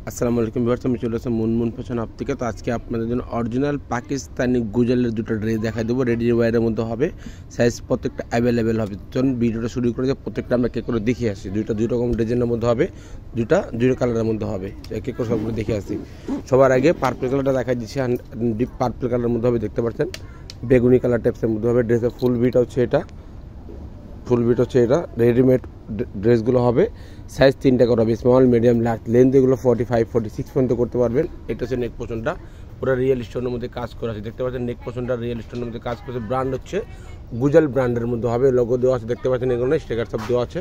আসসালামু আলাইকুম ভিউয়ার্স, আমি চলে আসলাম মুনমুন ফ্যাশন হাব থেকে। তো আজকে আপনাদের জন্য অরিজিনাল পাকিস্তানি গুজেলের দুটো ড্রেস দেখা দেবো। রেডি ওয়্যারের মধ্যে হবে, সাইজ প্রত্যেকটা অ্যাভেলেবেল হবে। চলুন ভিডিওটা শুরু করে প্রত্যেকটা আমরা কে করে দেখে আসি। দুই রকম ডিজাইনের মধ্যে হবে, দুই কালারের মধ্যে হবে, কে করে সবগুলো দেখে আসি। সবার আগে পার্পল কালারটা দেখা দিচ্ছি, ডিপ পার্পল কালারের মধ্যে হবে, দেখতে পাচ্ছেন বেগুনি কালার টাইপসের মধ্যে হবে। ড্রেসের ফুল বিট হচ্ছে এটা, রেডিমেড ড্রেসগুলো হবে। সাইজ 3টা করা হবে, স্মল, মিডিয়াম, লার্জ। লেন্থ এগুলো 45-46 পর্যন্ত করতে পারবেন। এটা হচ্ছে নেক পোর্শনটা, পুরো রিয়েল স্টোনের মধ্যে কাজ করা আছে, দেখতে পাচ্ছেন। নেক পোর্শনটা রিয়েল স্টোনের মধ্যে কাজ করেছে। ব্র্যান্ড হচ্ছে গুজেল ব্র্যান্ডের মধ্যে হবে, লোগো দেওয়া আছে, দেখতে পাচ্ছেন। এগুলো স্টিকার সব দেওয়া আছে।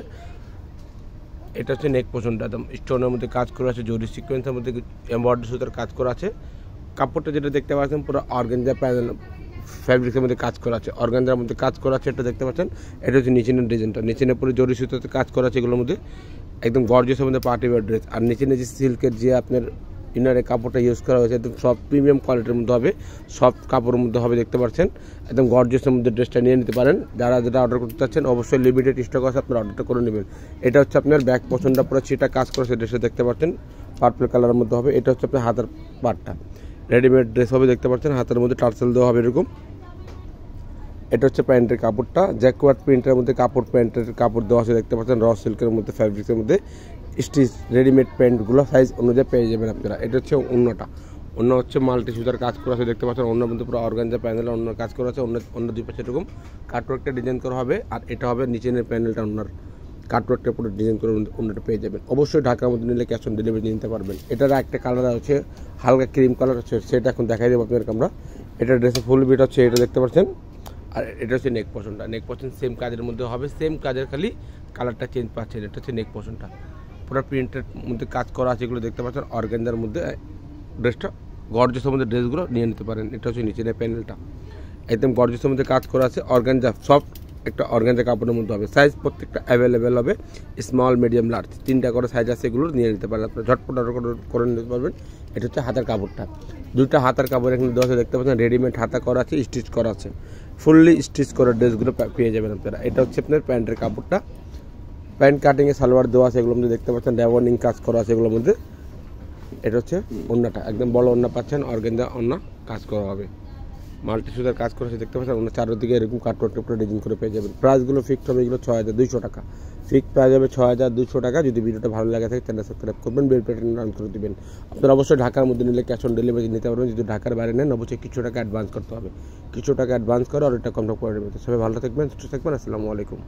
এটা হচ্ছে নেক পোর্শনটা, একদম স্টোনের মধ্যে কাজ করা আছে, জরি সিকোয়েন্সের মধ্যে এমব্রয়ডারি সুতার কাজ করা আছে। কাপড়টা যেটা দেখতে পাচ্ছেন পুরো অর্গানজা প্যানেল ফ্যাব্রিক্সের মধ্যে কাজ করা আছে, অর্গানজার মধ্যে কাজ করা আছে। এটা দেখতে পাচ্ছেন, এটা হচ্ছে নিচের ডিজাইনটা, নিচের পুরো জরি সুতোতে কাজ করা আছে। এগুলোর মধ্যে একদম গর্জিয়াসের মধ্যে পার্টি ওয়্যার ড্রেস। আর নিচে সিল্কের যে আপনার ইনারের কাপড়টা ইউজ করা হয়েছে, একদম সব প্রিমিয়াম কোয়ালিটির মধ্যে হবে, সফট কাপড়ের মধ্যে হবে, দেখতে পাচ্ছেন। একদম গর্জিয়াসের মধ্যে ড্রেসটা নিয়ে নিতে পারেন। যারা যেটা অর্ডার করতে চাচ্ছেন অবশ্যই লিমিটেড স্টক আছে, আপনার অর্ডারটা করে নেবেন। এটা হচ্ছে আপনার ব্যাক পছন্দটা পুরো সেটা কাজ করেছে ড্রেসটা, দেখতে পাচ্ছেন পার্পল কালারের মধ্যে হবে। এটা হচ্ছে আপনার হাতের পাটটা, রেডিমেড ড্রেস হবে, দেখতে পাচ্ছেন। হাতের মধ্যে টার্সেল দেওয়া হবে এরকম। এটা হচ্ছে প্যান্টের কাপড়টা, জ্যাকওয়ার্ড প্রিন্টের মধ্যে প্যান্টের কাপড় দেওয়া আছে, দেখতে পাচ্ছেন। র সিল্কের মধ্যে ফ্যাব্রিক্সের মধ্যে স্টিচ রেডিমেড প্যান্টগুলো সাইজ অনুযায়ী পেয়ে যাবেন আপনারা। এটা হচ্ছে ওড়নাটা, অন্য হচ্ছে মাল্টি সুতার কাজ করা আছে, দেখতে পাচ্ছেন। অন্যের মধ্যে পুরো অর্গানজা প্যানেল অন্য কাজ করা আছে, অন্য দুই পাশে এরকম কাটওয়ার্কটা ডিজাইন করা হবে। আর এটা হবে নিচের প্যানেলটা, অন্যার কাটওয়ার্কটা পুরো ডিজাইন করে অন্যটা পেয়ে যাবেন। অবশ্যই ঢাকার মধ্যে নিলে ক্যাশ অন ডেলিভারি নিতে পারবেন। এটার একটা কালার হচ্ছে হালকা ক্রিম কালার হচ্ছে, সেটা এখন দেখাই দেবো আপনাদেরকে আমরা। এটা ড্রেসের ফুল বিট হচ্ছে, এটা দেখতে পাচ্ছেন। আর এটা হচ্ছে নেক পোর্শনটা, নেক পোর্শন সেম কাজের মধ্যে হবে, সেম কাজের খালি কালারটা চেঞ্জ পাচ্ছেন। এটা হচ্ছে নেক পোর্শনটা, পুরো প্রিন্টের মধ্যে কাজ করা আছে, এগুলো দেখতে পাচ্ছেন। অর্গানজার মধ্যে ড্রেসটা গর্জিয়াসের মধ্যে ড্রেসগুলো নিয়ে নিতে পারেন। এটা হচ্ছে নিচের প্যানেলটা, একদম গর্জিয়াসের মধ্যে কাজ করা আছে, অর্গানজা সফট একটা অর্গানজা কাপড়ের মধ্যে হবে। সাইজ প্রত্যেকটা অ্যাভেলেবেল হবে, স্মল, মিডিয়াম, লার্জ, 3টা করে সাইজ আছে, এগুলো নিয়ে নিতে পারেন আপনারা, ঝটপট অর্ডার করে নিতে পারবেন। এটা হচ্ছে হাতের কাপড়টা, দুইটা হাতের কাপড় এখানে দেওয়া আছে, দেখতে পাচ্ছেন। রেডিমেড হাতা করা আছে, স্টিচ করা আছে, ফুললি স্টিচ করা ড্রেসগুলো পেয়ে যাবেন আপনারা। এটা হচ্ছে আপনার প্যান্টের কাপড়টা, প্যান্ট কাটিংয়ে সালোয়ার দেওয়া আছে, এগুলোর মধ্যে দেখতে পাচ্ছেন। ডায়মন্ডিং কাজ করা আছে এগুলোর মধ্যে। এটা হচ্ছে ওড়নাটা, একদম বড় ওড়না পাচ্ছেন, অর্গানজা ওড়না কাজ করা হবে, মাল্টি সুতার কাজ করেছে, দেখতে পাচ্ছেন। ওনার চারদিকে এরকম কাটওয়ার্কের উপরে ডিজাইন করে পেয়ে যাবেন। প্রাইসগুলো ফিক্সড হবে, এগুলো 6200 টাকা ফিক্সড প্রাইস হবে, 6200 টাকা। যদি ভিডিওটা ভালো লাগে থাকে চ্যানেল সাবস্ক্রাইব করবেন, বেল বাটন অন করে দিবেন। আপনারা অবশ্যই ঢাকার মধ্যে নিলে ক্যাশ অন ডেলিভারি নিতে পারবেন। যদি ঢাকার বাইরে নেন অবশ্যই কিছু টাকা অ্যাডভান্স করতে হবে, কিছু টাকা অ্যাডভান্স করে অর্ডারটা কনফার্ম করে নেবেন। সবাই ভালো থাকবেন, সুস্থ থাকবেন। আসসালামু আলাইকুম।